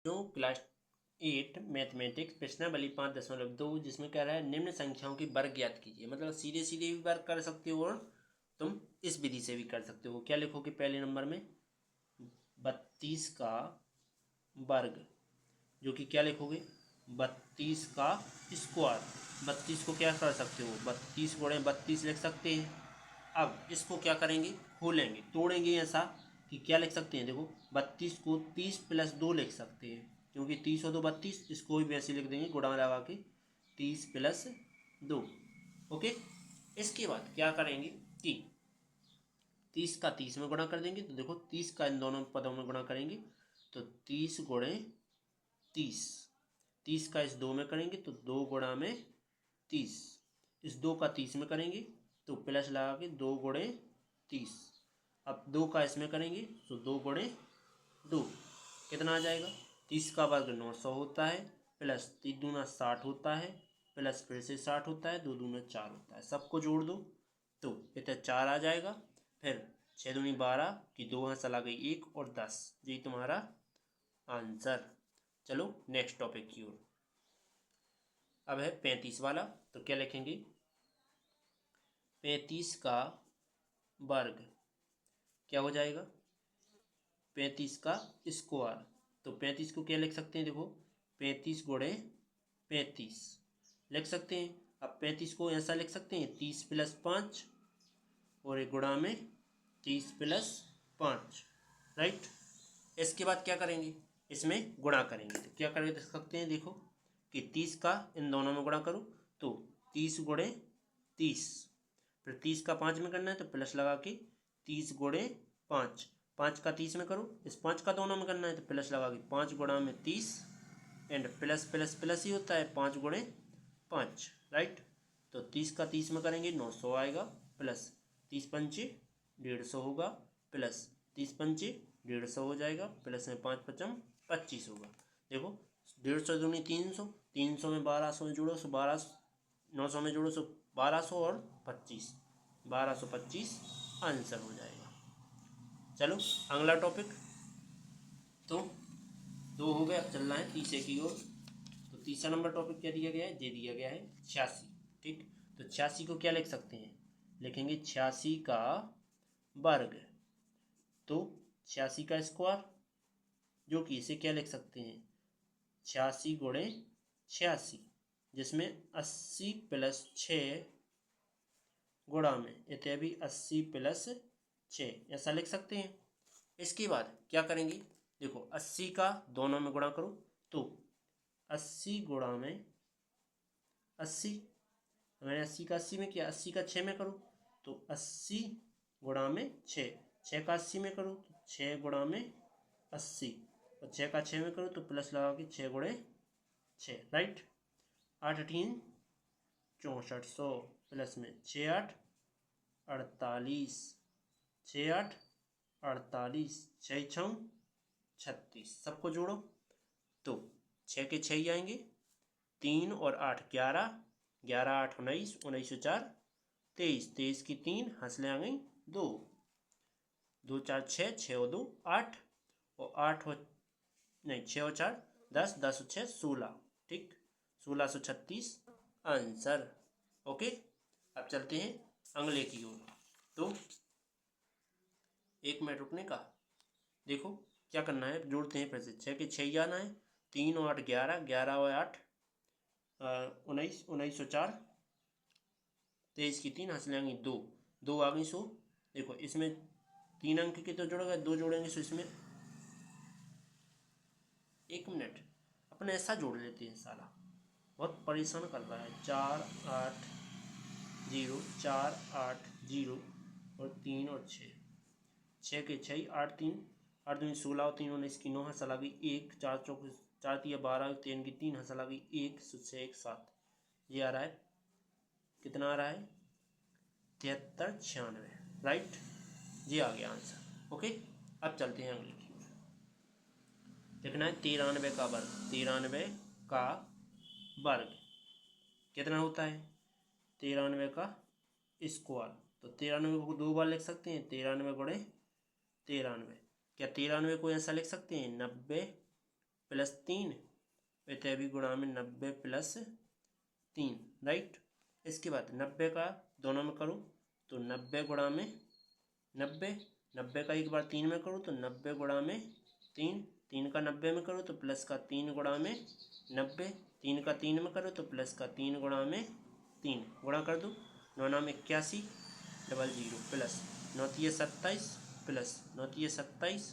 जो class 8 mathematics प्रश्नावली 5.2 जिसमें कह रहा है निम्न संख्याओं की वर्ग ज्ञात कीजिए। मतलब सीधे सीधे भी वर्ग कर सकते हो और तुम इस विधि से भी कर सकते हो। क्या लिखोगे पहले नंबर में 32 का वर्ग, जो कि क्या लिखोगे 32 का स्क्वायर। 32 को क्या कर सकते हो 32 गुणे 32 लिख सकते हैं। अब इसको क्या करेंगे खोलेंगे तोड़ेंगे ऐसा कि क्या लिख सकते हैं। देखो 32 को 30 प्लस 2 लिख सकते हैं, क्योंकि 30 और 2 32। इसको भी वैसे लिख देंगे गुणा लगा के 30 प्लस 2। ओके, इसके बाद क्या करेंगे कि 30 का 30 में गुणा कर देंगे। तो देखो 30 का इन दोनों पदों में गुणा करेंगे तो 30 गुणे 30। 30 का इस 2 में करेंगे तो 2 गुणा में 30। इस 2 का 30 में करेंगे तो प्लस लगा के 2 गुणे 30। अब 2 का इसमें करेंगे तो 2 गुणे 2 कितना आ जाएगा। 30 का वर्ग 900 होता है, प्लस 3 दूना 60 होता है, प्लस फिर से 60 होता है, 2 दूना 4 होता है। सबको जोड़ दो तो इतना 4 आ जाएगा। फिर 6 दूनी 12 की 2 यहाँ चला गई 1 और 10। यही तुम्हारा आंसर। चलो नेक्स्ट टॉपिक की ओर। अब है 35 वाला। तो क्या लिखेंगे 35 का वर्ग क्या हो जाएगा 35 का स्क्वायर। तो 35 को क्या लिख सकते हैं। देखो 35 गुणे 35 लिख सकते हैं। अब 35 को ऐसा लिख सकते हैं 30 प्लस 5 और एक गुणा में 30 प्लस 5, राइट। इसके बाद क्या करेंगे इसमें गुणा करेंगे। तो क्या करके देख सकते हैं। देखो कि 30 का इन दोनों में गुणा करो तो 30 गुणे 30, फिर 30 का 5 में करना है तो प्लस लगा के 30 गुणे 5। 5 का 30 में करो, इस 5 का दोनों में करना है तो प्लस लगा के 5 गुणा में 30 एंड प्लस प्लस प्लस ही होता है 5 गुणे 5, राइट। तो 30 का 30 में करेंगे 900 आएगा, प्लस 30 पंचे 150 होगा, प्लस 30 पंचे 150 हो जाएगा, प्लस में 5 पचम 25 होगा। देखो 150 दूनी 300, 300 में 1200 जोड़ो सो 1200, 900 में जोड़ो सो 1200 और 25, 1225 आंसर हो जाएगा। चलो अगला टॉपिक। तो 2 हो गए, अब चल रहा है तीसरे की ओर। तो तीसरा नंबर टॉपिक क्या दिया गया है, ये दिया गया है 86। ठीक, तो 86 को क्या लिख सकते हैं, लिखेंगे 86 का वर्ग। तो 86 का स्क्वायर, जो कि इसे क्या लिख सकते हैं 86 गुणे 86, जिसमें 80 प्लस 6 गुणा में इतने भी 80 प्लस 6 ऐसा लिख सकते हैं। इसके बाद क्या करेंगे, देखो 80 का दोनों में गुणा करो तो 80 गुणा में 80, मैंने 80 का 80 में किया, 80 का 6 में करो तो 80 गुणा में 6, 6 का 80 में करो तो 6 गुणा में 80, और 6 का 6 में करो तो प्लस लगा के 6 गुणे 6, राइट। 8 3 64, 100 प्लस में 6 8 48, 6 8 48, 6 6 36। सबको जोड़ो तो 6 के 6 ही आएंगे, 3 और 8 11, 11 8 19, 19 और 4 23, 23 की 3 हंसले आ गई 2, 2 4 6, 6 और 2 8, और 8 और नहीं 6 और 4 10, 10 और 6 16, ठीक 1636 आंसर। ओके, अब चलते हैं अगले की ओर। तो 1 मिनट रुकने का। देखो क्या करना है, जोड़ते हैं फिर से। 6 के 6 ही आना है, 3 और 8 11, 11 और 8 19, 19 और 4 23 की 3 हंस लेंगे 2, 2 आ गई 100। देखो इसमें 3 अंक के तो जोड़ेगा, 2 जोड़ेंगे सो इसमें 1 मिनट अपन ऐसा जोड़ लेते हैं। साला बहुत परेशान कर रहा है। 4 8 0, 4 8 0 और 3 और 6, 6 के 6 8 3 8 दूनी 16 और 3 19 की 9 हंसा लगी 1, 4 चौक 4 तिया 12, 3 की 3 हंसा लगी 1, 6 1 7। ये आ रहा है कितना आ रहा है 73 96, राइट। ये आ गया आंसर। ओके, अब चलते हैं अगले की ओर। लिखना है 93 का वर्ग। 93 का वर्ग कितना होता है 93 का स्क्वायर। तो 93 को 2 बार लिख सकते हैं, 93 गुणे 93। क्या 93 को ऐसा लिख सकते हैं 90 प्लस 3 इतने गुणा में 90 प्लस 3, राइट। इसके बाद 90 का दोनों में करूँ तो 90 गुणा में 90 का एक बार 3 में करूँ तो 90 गुणा में 3, 3 का 90 में करूँ तो प्लस का 3 गुणा में 90, 3 का 3 में करूँ तो प्लस का 3 गुणा में 3, गुणा कर दूँ 9 नाम 81 डबल 0 प्लस 9 तिये 27 प्लस 9 तिये 27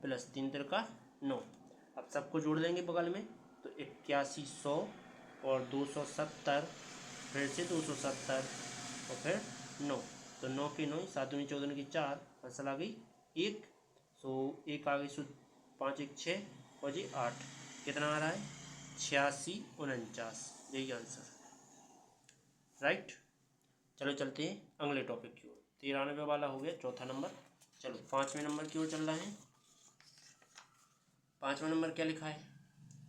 प्लस 3 तिर का 9। अब सबको जोड़ देंगे बगल में तो 8100 और 270, फिर से 270 और फिर 9, तो 9 के 9 7 दूनी 14 की 4, फसल आ गई 1। सो 1 आ गई, सो 5 1 6 और जी 8, कितना आ रहा है 86 49, यही आंसर, राइट। चलो चलते हैं अगले टॉपिक की ओर। 93 वाला हो गया चौथा नंबर। चलो 5वें नंबर की ओर चल रहा है। 5वां नंबर क्या लिखा है,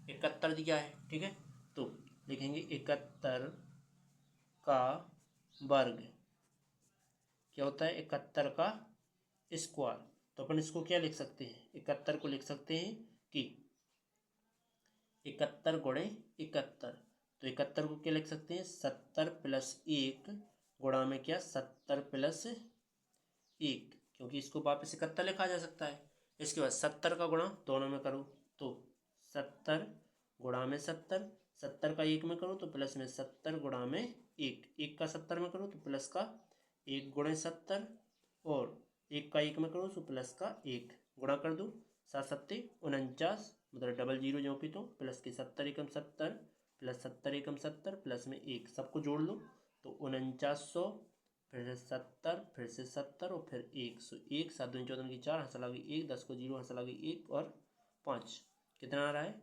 71 दिया है, ठीक है। तो लिखेंगे 71 का वर्ग क्या होता है, 71 का स्क्वायर। तो अपन इसको क्या लिख सकते हैं, 71 को लिख सकते हैं कि 71 गुणे 71। तो 71 को क्या लिख सकते हैं, 70 प्लस 1 गुणा में क्या 70 प्लस 1, क्योंकि इसको वापस 71 लिखा जा सकता है। इसके बाद 70 का गुणा दोनों में करूँ तो 70 गुणा में 70, 70 का 1 में करूँ तो प्लस में 70 गुणा में 1, 1 का 70 में करूँ तो प्लस का 1 गुणे 70, और 1 का 1 में करूँ तो प्लस का 1, गुणा कर दूँ 7 7 49, मतलब डबल 0 जो कि तो प्लस के 70 एकम 70 प्लस 70 एकम 70 प्लस में 1, सबको जोड़ लो तो 4900, फिर से 70, फिर से 70 और फिर 1, सो 1 7 दूनी 14 की 4, हंसा लगी 1, 10 को 0 हंसा लगी 1 और 5, कितना आ रहा है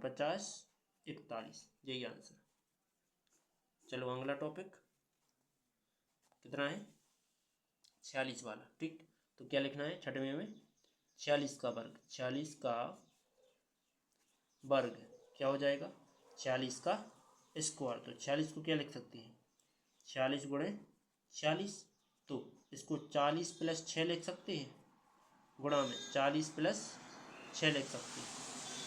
50 41, यही आंसर। चलो अगला टॉपिक कितना है 46 वाला, ठीक। तो क्या लिखना है 6वें में 46 का वर्ग, 46 का वर्ग क्या हो जाएगा 46 का स्क्वायर। तो 46 को क्या लिख सकते हैं 46 गुणे 46, तो इसको 40 प्लस 6 लिख सकते हैं, गुणा में 40 प्लस 6 लिख सकते हैं।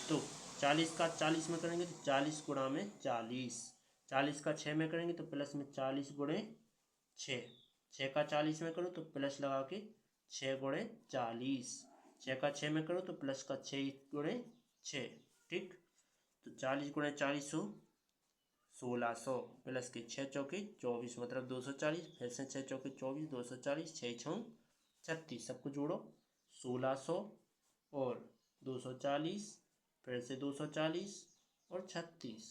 तो 40 का 40 में करेंगे तो 40 गुणा में 40, 40 का 6 में करेंगे तो प्लस में 40 गुणे 6, 6 का 40 में करो तो प्लस लगा के 6 गुणे 40, 6 का 6 में करो तो प्लस का 6 गुणे 6, ठीक। तो 40 गुणे 40 हो 1600, प्लस के 6 चौके 24, मतलब 240, फिर से 6 चौके 24, 240, 6 छः 36, सबको जोड़ो 1600 और 240, फिर से 240 और 36,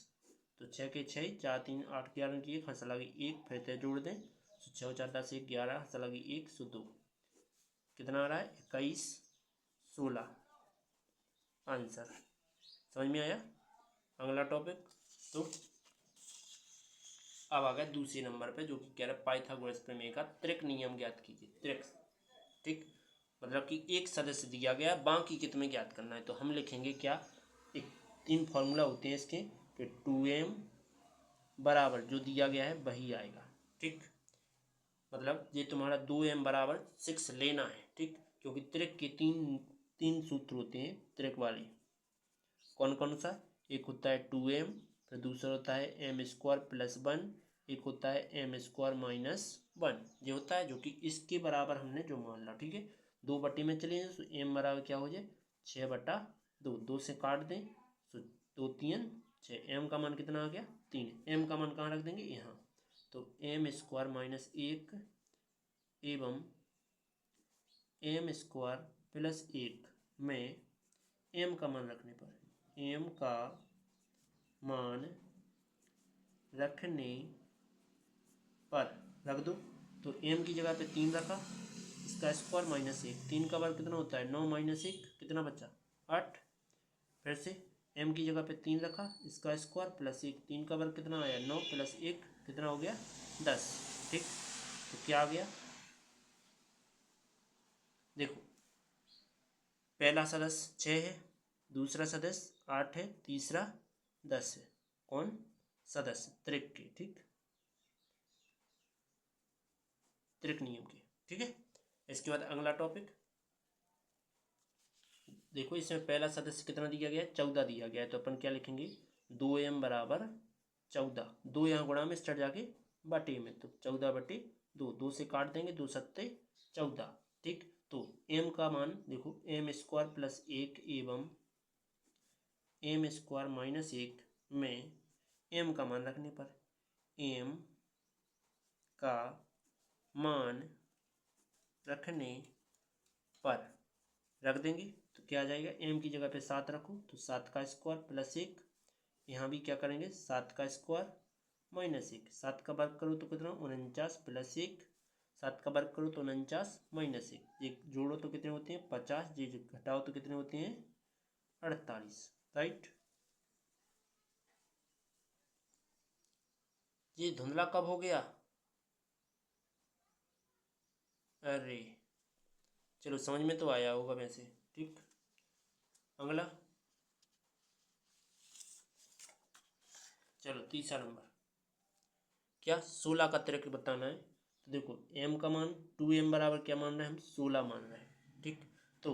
तो 6 के 6 4 3 8 11 की 1, हंसा लगी 1, फिर से जोड़ दें तो 6 4 10 1 11, हंसा लगी 1, सो 2, कितना आ रहा है 21 16, आंसर। समझ में आया। अगला टॉपिक, तो अब आ गया दूसरे नंबर पे, जो कि कह रहा है पाइथागोरस प्रमेय का त्रिक नियम ज्ञात कीजिए। त्रिक, ठीक, मतलब कि एक सदस्य दिया गया, बाकी कितने ज्ञात करना है। तो हम लिखेंगे क्या, एक 3 फॉर्मूला होते हैं इसके, कि 2m बराबर जो दिया गया है वही आएगा, ठीक। मतलब ये तुम्हारा 2m बराबर 6 लेना है, ठीक, क्योंकि त्रिक के तीन सूत्र होते हैं त्रिक वाले। कौन कौन सा, एक होता है 2m, फिर दूसरा होता है m स्क्वायर प्लस 1, एक होता है m स्क्वायर माइनस 1, ये होता है जो कि इसके बराबर हमने जो मान ला, ठीक है। 2 बट्टी में चले जाए तो m बराबर क्या हो जाए 6/2, 2 से काट दें तो 2 3 6, m का मान कितना आ गया 3, m का मान कहाँ रख देंगे यहाँ, तो m स्क्वायर माइनस 1 एवं m स्क्वायर प्लस 1 में m का मान रखने पर, m का मान रखने पर रख दो, तो m की जगह पे 3 रखा, इसका स्क्वायर माइनस 1, 3 का वर्ग कितना होता है 9 माइनस 1 कितना बचा 8, फिर से m की जगह पे 3 रखा, इसका स्क्वायर प्लस 1, 3 का वर्ग कितना आया 9 प्लस 1 कितना हो गया 10, ठीक। तो क्या आ गया, देखो पहला सदस्य 6 है, दूसरा सदस्य 8 है, तीसरा 10 है, कौन सदस्य त्रिक के, ठीक, त्रिक नियम के, ठीक है। इसके बाद अगला टॉपिक देखो इसमें पहला सदस्य कितना दिया गया है, 14 दिया गया है, तो अपन क्या लिखेंगे 2m बराबर 14। 2 यहाँ गुणा में स्टार्ट जाके बटे में, तो 14/2, 2 से काट देंगे, 2 सत्ते 14। ठीक, तो m का मान देखो m² प्लस 1 एवं m² माइनस 1 में m का मान रखने पर m का मान रखने पर रख देंगे तो क्या आ जाएगा, m की जगह पे 7 रखो तो 7 का स्क्वायर प्लस 1, यहाँ भी क्या करेंगे 7 का स्क्वायर माइनस 1, 7 का वर्ग करो तो कितना 49 प्लस 1, 7 का वर्ग करो तो 49 माइनस 1, ये जोड़ो तो कितने होते हैं 50, ये घटाओ तो कितने होते हैं 48। राइट, ये धुंधला कब हो गया, अरे चलो समझ में तो आया होगा वैसे। ठीक, अगला चलो तीसरा नंबर, क्या 16 का त्रिक बताना है। तो देखो m का मान 2m बराबर क्या मान रहे हैं हम 16 मान रहे हैं। ठीक, तो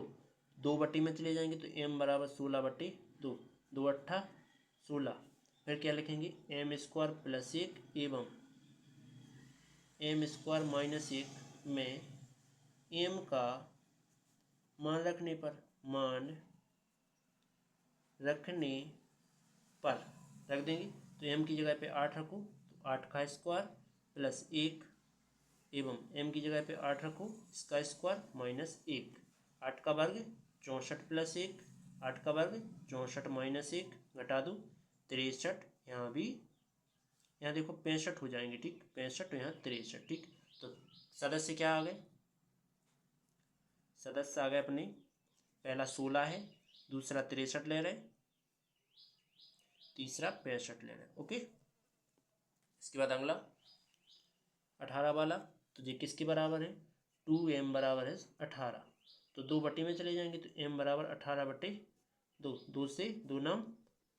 2 बट्टी में चले जाएंगे तो m बराबर 16/2, 2 अट्ठा 16, फिर क्या लिखेंगे m² प्लस 1 एवं m² माइनस 1 में m का मान रखने पर रख देंगे, तो m की जगह पे 8 रखो तो 8 का स्क्वायर प्लस 1 एवं m की जगह पे 8 रखो इसका स्क्वायर माइनस 1, 8 का वर्ग 64 प्लस 1, 8 का वर्ग 64 माइनस 1, घटा दो 63, यहाँ भी यहाँ देखो 65 हो जाएंगे। ठीक, 65 यहाँ 63। ठीक, तो सदस्य क्या आ गए, सदस्य आ गए अपने, पहला 16 है, दूसरा 63 ले रहे, तीसरा 65 ले रहे। ओके, इसके बाद अगला 18 वाला, तो ये किसके बराबर है 2m बराबर है 18, तो 2 बटे में चले जाएंगे तो m बराबर 18/2, 2 से 2 नाम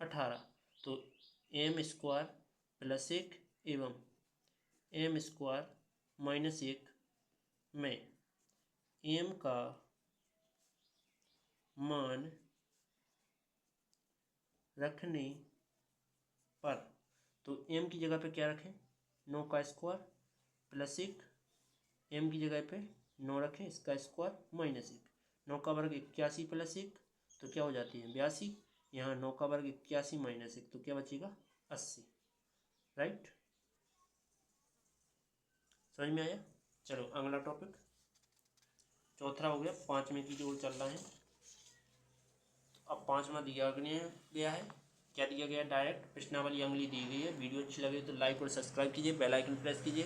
18, तो m² प्लस 1 एवं m² माइनस 1 में m का मान रखने पर, तो m की जगह पे क्या रखें 9 का स्क्वायर प्लस 1, m की जगह पे 9 रखें इसका स्क्वायर माइनस 1, 9 का वर्ग 81 प्लस 1 तो क्या हो जाती है 82, यहाँ 9 का वर्ग 81 माइनस 1 तो क्या बचेगा 80। राइट, समझ में आया। चलो अगला टॉपिक, चौथा हो गया, 5वें की जो चल रहा है। अब 5वां दिया गया है, क्या दिया गया है, डायरेक्ट प्रश्नावली अंगली दी गई है। वीडियो अच्छी लगे तो लाइक और सब्सक्राइब कीजिए, बेल आइकन प्रेस कीजिए,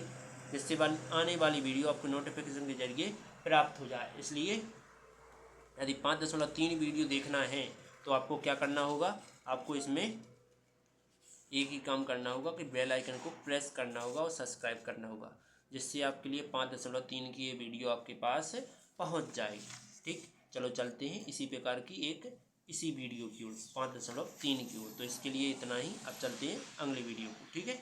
जिससे आने वाली वीडियो आपको नोटिफिकेशन के जरिए प्राप्त हो जाए। इसलिए यदि 5.3 वीडियो देखना है तो आपको क्या करना होगा, आपको इसमें एक ही काम करना होगा कि बेल आइकन को प्रेस करना होगा और सब्सक्राइब करना होगा, जिससे आपके लिए 5.3 की ये वीडियो आपके पास पहुंच जाएगी। ठीक, चलो चलते हैं इसी प्रकार की इसी वीडियो की ओर 5.3 की ओर। तो इसके लिए इतना ही, अब चलते हैं अगले वीडियो को। ठीक है।